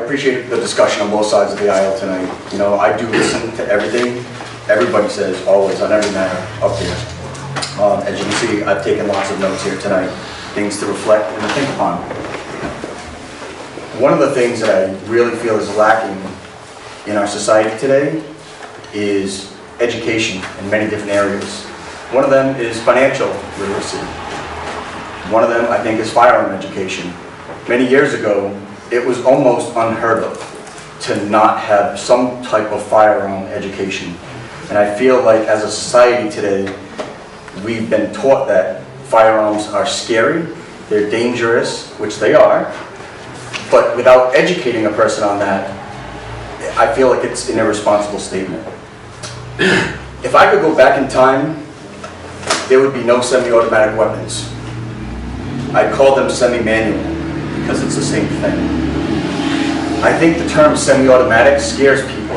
appreciate the discussion on both sides of the aisle tonight. You know, I do listen to everything everybody says, always, on every matter up here. As you can see, I've taken lots of notes here tonight, things to reflect and to think upon. One of the things that I really feel is lacking in our society today is education in many different areas. One of them is financial literacy. One of them, I think, is firearm education. Many years ago, it was almost unheard of to not have some type of firearm education. And I feel like as a society today, we've been taught that firearms are scary, they're dangerous, which they are, but without educating a person on that, I feel like it's an irresponsible statement. If I could go back in time, there would be no semi-automatic weapons. I'd call them semi-manual because it's the same thing. I think the term semi-automatic scares people,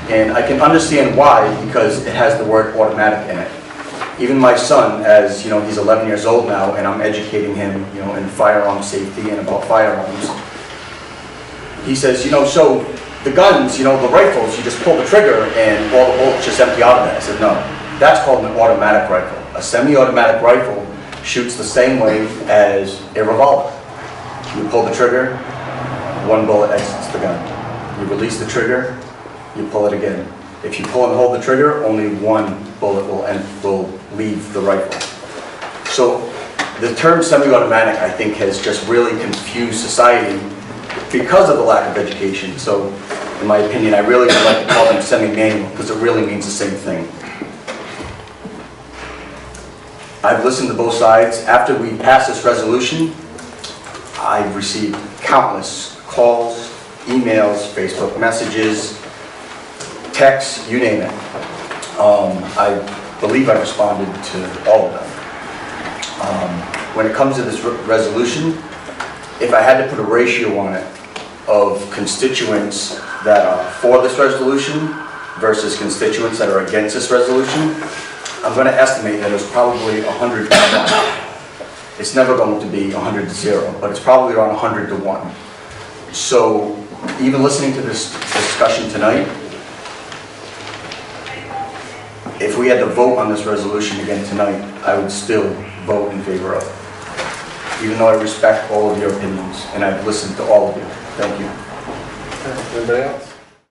and I can understand why, because it has the word automatic in it. Even my son, as you know, he's 11 years old now, and I'm educating him, you know, in firearm safety and about firearms. He says, you know, so the guns, you know, the rifles, you just pull the trigger and all the bullets just empty out of it. I said, no, that's called an automatic rifle. A semi-automatic rifle shoots the same way as a revolver. You pull the trigger, one bullet exits the gun. You release the trigger, you pull it again. If you pull and hold the trigger, only one bullet will leave the rifle. So the term semi-automatic, I think, has just really confused society because of the lack of education. So in my opinion, I really would like to call them semi-manual because it really means the same thing. I've listened to both sides. After we passed this resolution, I've received countless calls, emails, Facebook messages, texts, you name it. I believe I responded to all of them. When it comes to this resolution, if I had to put a ratio on it of constituents that are for this resolution versus constituents that are against this resolution, I'm going to estimate that it's probably 100 to 1. It's never going to be 100 to 0, but it's probably around 100 to 1. So even listening to this discussion tonight, if we had to vote on this resolution again tonight, I would still vote in favor of it. Even though I respect all of your opinions, and I've listened to all of you. Thank you. Anybody else?